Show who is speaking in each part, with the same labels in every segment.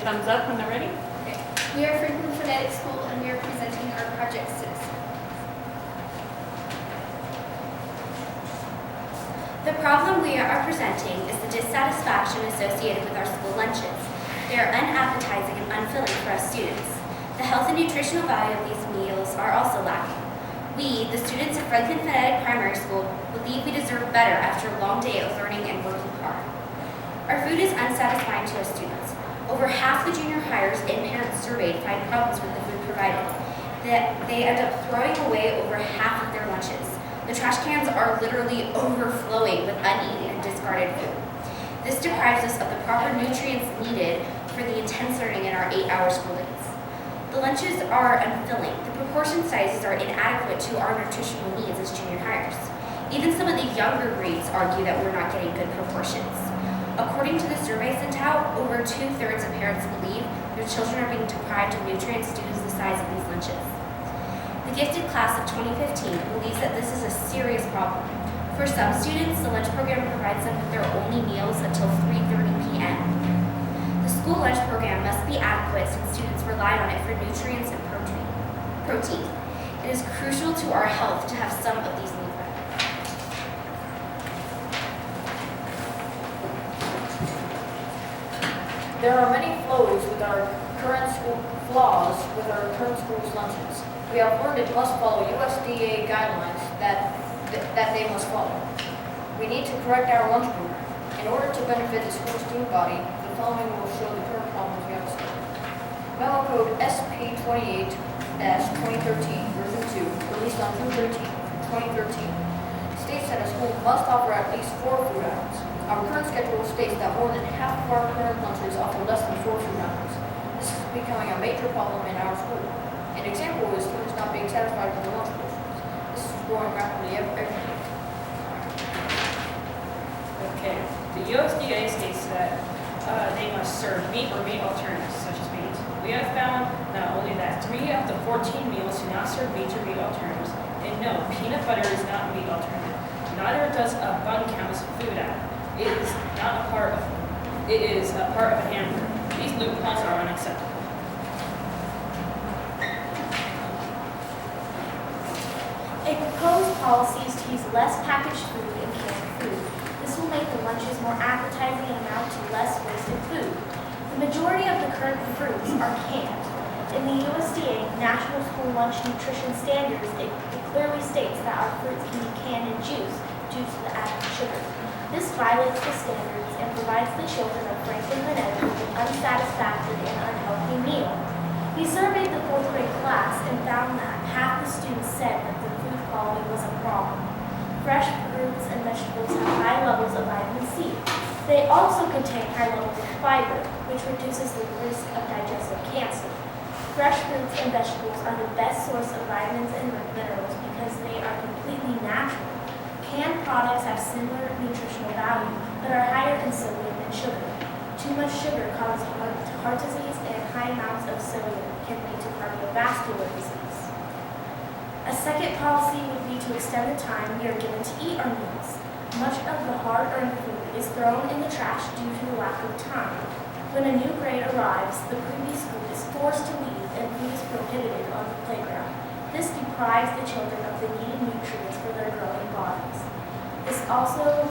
Speaker 1: thumbs up when they're ready.
Speaker 2: Okay. We are Franklin Phonetic School and we are presenting our project Citizen.
Speaker 3: The problem we are presenting is the dissatisfaction associated with our school lunches. They are unappetizing and unfilling for us students. The health and nutritional value of these meals are also lacking. We, the students of Franklin Phonetic Primary School, believe we deserve better after a long day of learning and working hard. Our food is unsatisfying to our students. Over half the junior hires and parents surveyed find problems with the food provided. They end up throwing away over half of their lunches. The trash cans are literally overflowing with uneaten and discarded food. This deprives us of the proper nutrients needed for the intense learning in our 8-hour school days. The lunches are unfilling. The proportion sizes are inadequate to our nutritional needs as junior hires. Even some of the younger grades argue that we're not getting good proportions. According to the survey sent out, over 2/3 of parents believe their children are being deprived of nutrients due to the size of these lunches. The gifted class of 2015 believes that this is a serious problem. For some students, the lunch program provides them with their only meals until 3:30 p.m. The school lunch program must be adequate since students rely on it for nutrients and protein. It is crucial to our health to have some of these needs met.
Speaker 4: There are many flaws with our current school's lunches. We have learned it must follow USDA guidelines that they must follow. We need to correct our lunch program. In order to benefit the school student body, the following will show the current problems we have discovered. Memo Code SP28-2013, version 2, released on June 13, 2013, states that a school must offer at least 4 food items. Our current schedule states that more than half of our current lunches offer less than 4 food items. This is becoming a major problem in our school. An example is students not being satisfied with their lunch portions. This is growing rapidly every day.
Speaker 1: Okay. The USDA states that they must serve meat or meat alternatives, such as beans. We have found not only that 3 of the 14 meals do not serve meat or meat alternatives, and no, peanut butter is not a meat alternative. Neither does a bun count as a food item. It is a part of a hamburger. These loopholes are unacceptable.
Speaker 5: A proposed policy is to use less packaged food and canned food. This will make the lunches more appetizing and amount to less wasted food. The majority of the current fruits are canned. In the USDA National School Lunch Nutrition Standards, it clearly states that our fruits can be canned in juice due to the added sugar. This violates the standards and provides the children of Franklin Phonetic with an unsatisfactory and unhealthy meal. We surveyed the 4th grade class and found that half the students said that the food quality was a problem. Fresh fruits and vegetables have high levels of vitamin C. They also contain high levels of fiber, which reduces the risk of digestive cancer. Fresh fruits and vegetables are the best source of vitamins and minerals because they are completely natural. Canned products have similar nutritional value, but are higher in sodium and sugar. Too much sugar causes heart disease, and high amounts of sodium can lead to cardiovascular disease. A second policy would be to extend the time we are given to eat our meals. Much of the hard-earned food is thrown in the trash due to the lack of time. When a new grade arrives, the previous group is forced to leave and food is prohibited on the playground. This deprives the children of the needed nutrients for their growing bodies. This also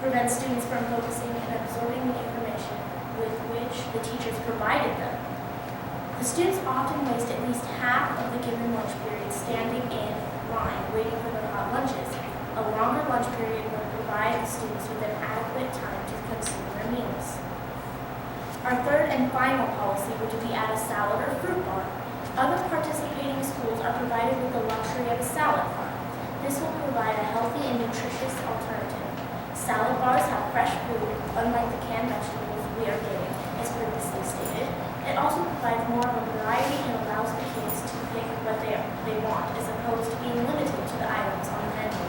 Speaker 5: prevents students from focusing and absorbing the information with which the teachers provided them. The students often waste at least half of the given lunch period standing in line waiting for their hot lunches. A longer lunch period would provide the students with an adequate time to consume their meals. Our third and final policy would be add a salad or fruit bar. Other participating schools are provided with the luxury of a salad bar. This will provide a healthy and nutritious alternative. Salad bars have fresh food, unlike the canned vegetables we are getting, as previously stated. It also provides more of a variety and allows the kids to pick what they want, as opposed to being limited to the items on the menu.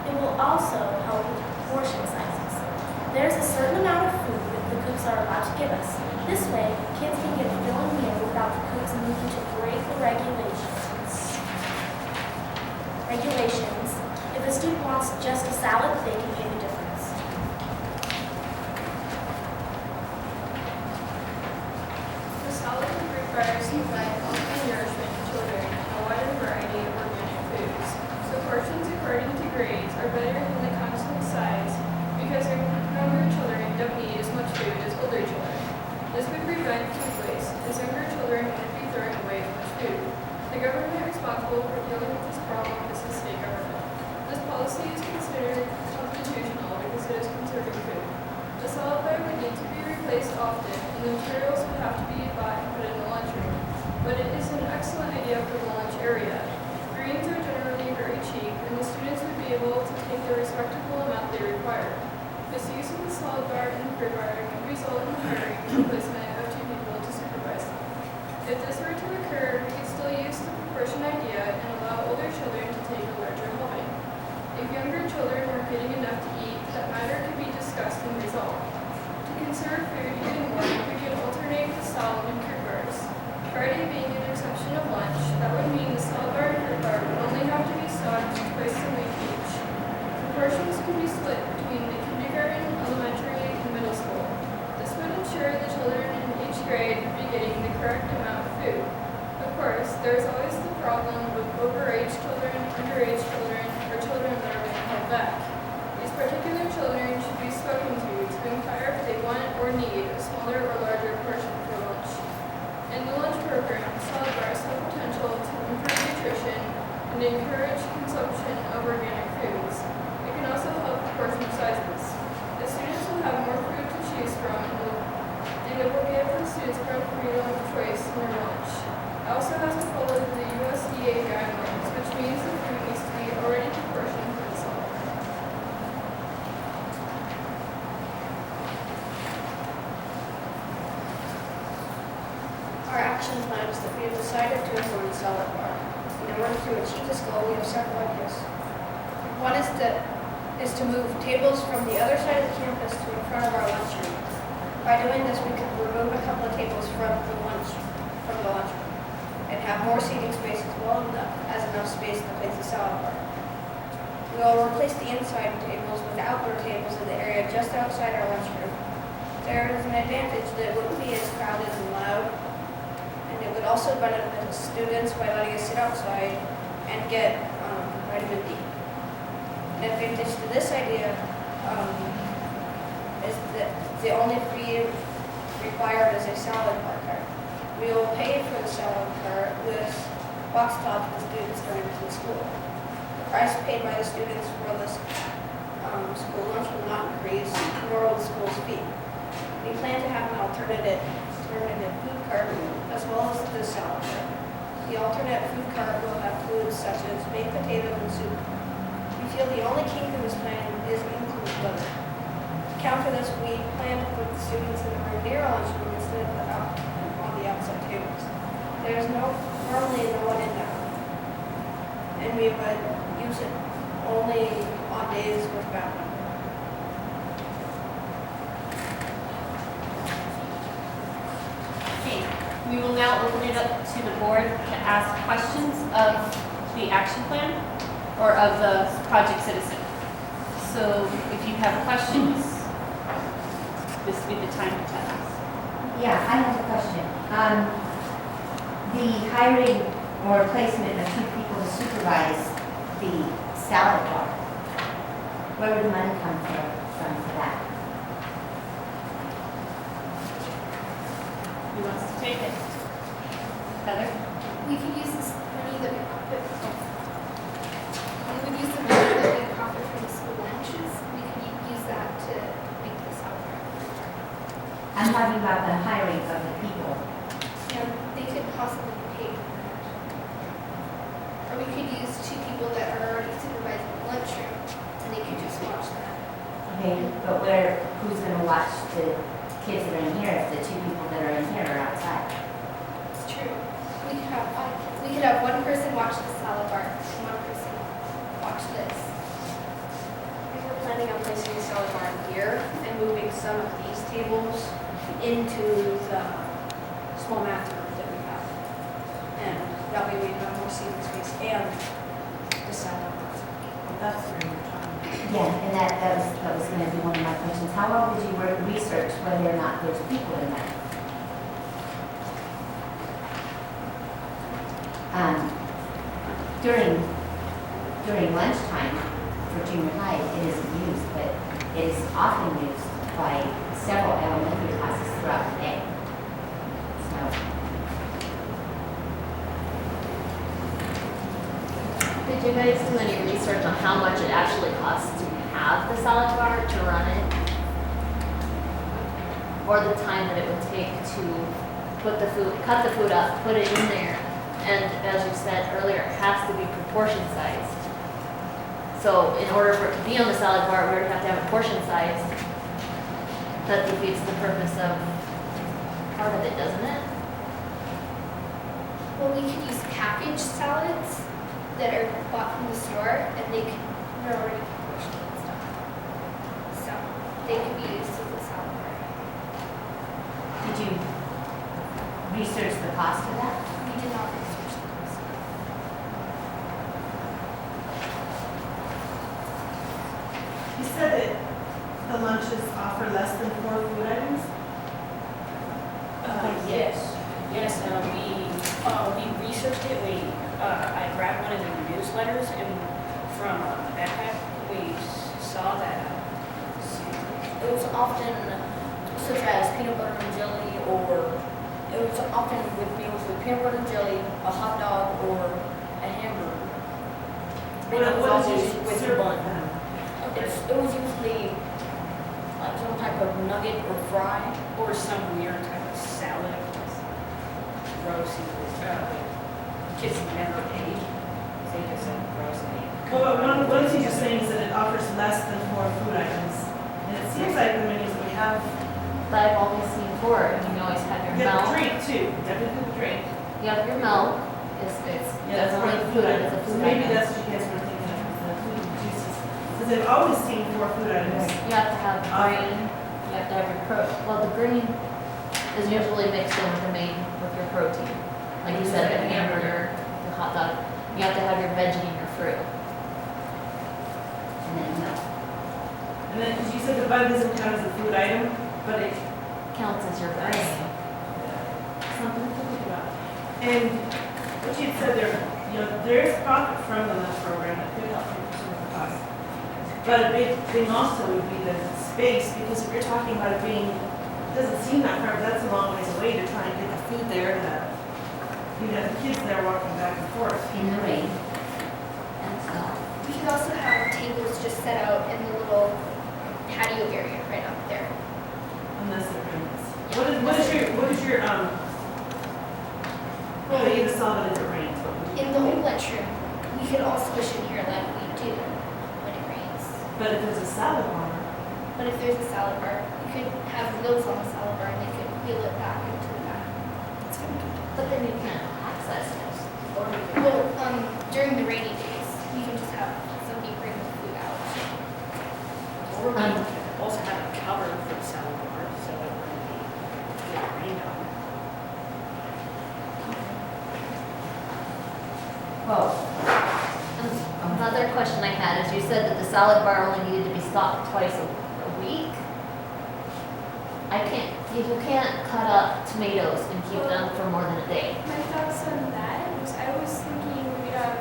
Speaker 5: It will also help with portion sizes. There's a certain amount of food that the cooks are allowed to give us. This way, kids can get a filling meal without the cooks needing to break the regulations. If a student wants just a salad, they can pay the difference.
Speaker 6: bars provide health and nourishment to children and a wider variety of organic foods. So portions according to grades are better than the constant size because younger children don't need as much food as older children. This would prevent food waste, as younger children wouldn't be throwing away as much food. The government responsible for dealing with this problem is the state government. This policy is considered constitutional because it is conserving food. The salad bar would need to be replaced often, and the materials would have to be bought and put in the lunchroom. But it is an excellent idea for the lunch area. Greens are generally very cheap, and the students would be able to take the respectable amount they require. This use of the salad bar and fruit bar could result in hiring and replacement of 2 people to supervise them. If this were to occur, we could still use the proportion idea and allow older children to take a larger helping. If younger children weren't getting enough to eat, that matter could be discussed and resolved. To conserve food even more, we could alternate the salad and fruit bars. Friday being an exception of lunch, that would mean the salad bar and fruit bar would only have to be stocked twice a week each. The portions could be split between the kindergarten, elementary, and middle school. This would ensure the children in each grade would be getting the correct amount of food. Of course, there is always the problem with overage children, underage children, or children that are being held back. These particular children should be spoken to inquire if they want or need a smaller or larger portion for lunch. In the lunch program, salad bars have potential to improve nutrition and encourage consumption of organic foods. It can also help with portion sizes. The students will have more food to choose from, and it will give the students more freedom of choice in their lunch. It also has to follow the USDA guidelines, which means the food needs to be already proportioned for the salad bar.
Speaker 4: Our action plan is that we have decided to implement a salad bar. In order to achieve this goal, we have several ideas. One is to move tables from the other side of the campus to in front of our lunchroom. By doing this, we could remove a couple of tables from the lunchroom and have more seating space as enough space to place the salad bar. We will replace the inside tables with outdoor tables in the area just outside our lunchroom. There is an advantage that it wouldn't be as crowded and loud, and it would also benefit the students by letting us sit outside and get vitamin D. An advantage to this idea is that the only fee required is a salad bar cart. We will pay for the salad cart with box tops for the students during the school. The price paid by the students for this school lunch will not increase, nor will the school's fee. We plan to have an alternative food cart as well as the salad cart. The alternate food cart will have foods such as baked potatoes and soup. We feel the only key to this plan is include weather. To counter this, we plan to put the students in the room near our lunchroom instead of on the outside tables. There is normally no one in there, and we would use it only on days with bad weather.
Speaker 7: Okay, we will now open it up to the board to ask questions of the action plan or of the Project Citizen. So if you have questions, this would be the time to ask.
Speaker 8: Yeah, I have a question. The hiring or placement of 2 people to supervise the salad bar, where would the money come from for that?
Speaker 7: Who wants to take it? Heather?
Speaker 2: We could use this money that we profit. We would use the money that we profit from the school lunches. We could use that to make this out.
Speaker 8: I'm talking about the hiring of the people.
Speaker 2: They could possibly pay for that. Or we could use 2 people that are already supervising the lunchroom, and they could just watch that.
Speaker 8: Okay, but who's going to watch the kids that are in here if the 2 people that are in here are outside?
Speaker 2: It's true. We could have 1 person watch the salad bar, and 1 person watch this.
Speaker 4: We were planning on placing a salad bar here and moving some of these tables into the small math room that we have. And that way we have more seating space and the salad bar.
Speaker 7: That's where you're talking.
Speaker 8: Yeah, and that was going to be one of my questions. How well did you research whether or not there's people in there? During lunchtime for junior high, it isn't used, but it is often used by several elementary classes throughout the day. So,
Speaker 9: Did you guys do any research on how much it actually costs to have the salad bar, to run it? Or the time that it would take to put the food, cut the food up, put it in there, and as you said earlier, it has to be proportion sized. So in order for it to be on the salad bar, we already have to have a portion size. That defeats the purpose of part of it, doesn't it?
Speaker 2: Well, we could use packaged salads that are bought from the store, and they're already portioned and stuff. So they could be used as a salad bar.
Speaker 8: did you research the cost of that?
Speaker 2: We did not research those.
Speaker 10: You said that the lunches offer less than 4 food items?
Speaker 1: Yes, we researched it, I grabbed one of the newsletters and from the backpack, we saw that,
Speaker 4: It was often such as peanut butter and jelly, or it was often with meals with peanut butter and jelly, a hot dog, or a hamburger. And it was
Speaker 10: What did
Speaker 4: always
Speaker 10: you
Speaker 4: with
Speaker 10: serve
Speaker 4: bun.
Speaker 10: them?
Speaker 4: It was usually like some type of nugget or fry.
Speaker 1: or some weird type of salad, gross, kids never ate, they just said gross and ate.
Speaker 10: Well, one thing you're saying is that it offers less than 4 food items. And it seems like the menus that we have,
Speaker 9: But I've always seen 4, and you always have your
Speaker 10: you have
Speaker 9: milk.
Speaker 10: drink too, definitely the drink.
Speaker 9: You have your milk, it's
Speaker 10: Yeah, that's
Speaker 9: definitely
Speaker 10: one
Speaker 9: food,
Speaker 10: item.
Speaker 9: it's a
Speaker 10: So
Speaker 9: food
Speaker 10: maybe
Speaker 9: item.
Speaker 10: that's what you guys were thinking of, the food and juices. Because I've always seen 4 food items.
Speaker 9: You have to have grain, you have to have your well, the grain is usually mixed in with the main, with your protein. Like you said, the hamburger, the hot dog, you have to have your veggie and your fruit.
Speaker 8: And then milk.
Speaker 10: And then, because you said the bun doesn't count as a food item, but it
Speaker 9: Counts as your grain.
Speaker 10: something to think about. And what you had said there, there is profit from the lunch program that could help you with the cost. But a big thing also would be the space, because if you're talking about it being, it doesn't seem that far, but that's a long ways away to try and get the food there, that you'd have the kids there walking back and forth.
Speaker 8: In the rain. And so,
Speaker 2: We could also have tables just set out in the little patio area right up there.
Speaker 10: Unless it rains. What is your, how do you solve it if it rains? What would you
Speaker 2: In the old lunchroom, we could all squish in here like we do when it rains.
Speaker 10: But if there's a salad bar,
Speaker 2: But if there's a salad bar, we could have wheels on the salad bar and they could wheel it back into the back.
Speaker 9: But then you can't access it.
Speaker 2: Well, during the rainy days, we can just have somebody bring the food out.
Speaker 1: Or we also have a cover for the salad bar, so that when we get rained on.
Speaker 8: well,
Speaker 9: Another question I had is you said that the salad bar only needed to be stocked twice a week. You can't cut up tomatoes and keep them for more than a day.
Speaker 6: My thoughts on that was I was thinking we have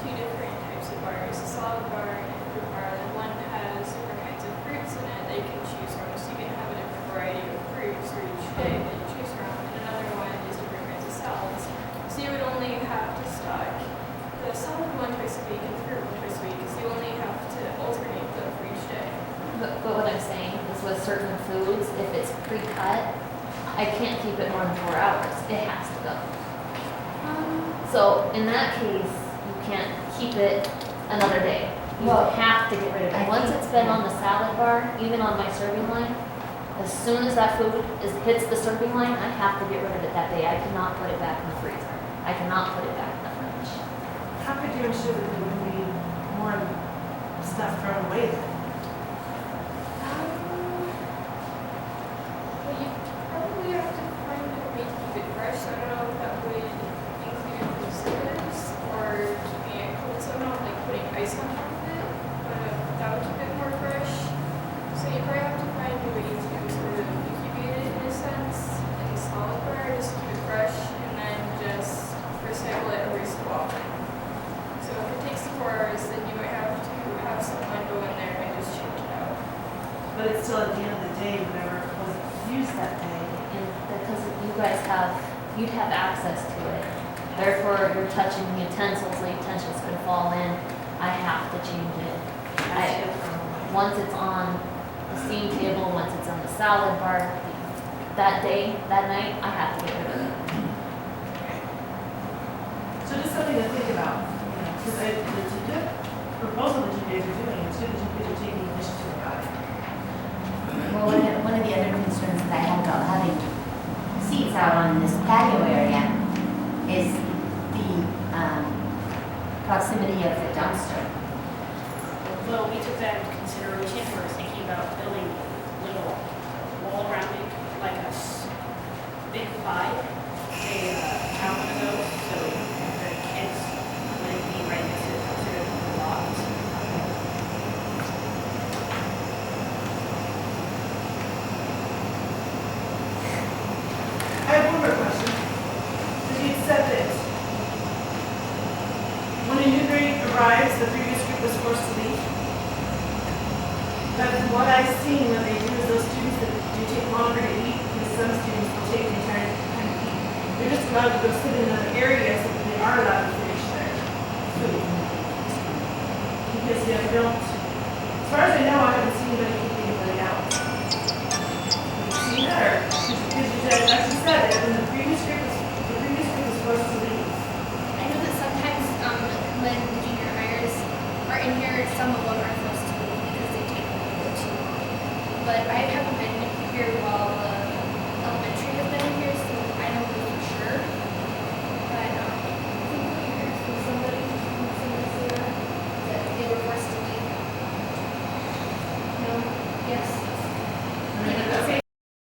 Speaker 6: 2 different types of bars, a salad bar and a fruit bar. And one has different kinds of fruits in it that you can choose from, so you can have a different variety of fruits for each day that you choose from. And another one is different kinds of salads. So you would only have to stock the salad one twice a week and fruit one twice a week, because you only have to alternate them for each day.
Speaker 9: But what I'm saying is with certain foods, if it's pre-cut, I can't keep it more than 4 hours. It has to go. So in that case, you can't keep it another day. You
Speaker 8: Well,
Speaker 9: have to get rid of
Speaker 8: I
Speaker 9: it. Once
Speaker 8: think-
Speaker 9: it's been on the salad bar, even on my serving line, as soon as that food hits the serving line, I have to get rid of it that day. I cannot put it back in the freezer. I cannot put it back in the fridge.
Speaker 10: how could you ensure that there wouldn't be more stuff thrown away then?
Speaker 6: Well, you probably have to find a way to keep it fresh. I don't know if that would include preservatives or keeping it cold. So I'm not like putting ice on top of it, but that would keep it more fresh. So you probably have to find a way to sort of incubate it in a sense, in a solid bar, just keep it fresh, and then just recycle it or
Speaker 9: you'd have access to it. Therefore, you're touching utensils, the utensils could fall in. I have to change it. Once it's on the steam table, once it's on the salad bar, that day, that night, I have to get rid of it.
Speaker 10: So just something to think about, because it's a good proposal that you guys are doing, it's good that you guys are taking initiative about it.
Speaker 8: Well, one of the other concerns that I have about having seats out on this patio area is the proximity of the dumpster.
Speaker 1: Well, we took that into consideration, we were thinking about building a little wall around it, like a big pie, out one of those, so the kids wouldn't be right next to the lots.
Speaker 10: I have one more question. Because you had said that when a new grade arrives, the previous group was forced to leave. But from what I've seen, when they do is those students that do take longer to eat, because some students will take the entire time to eat. They're just allowed to go sit in another area so that they are allowed to finish their food. Because they don't, as far as I know, I haven't seen anybody keep anybody out. Have you seen that, or, because you said that's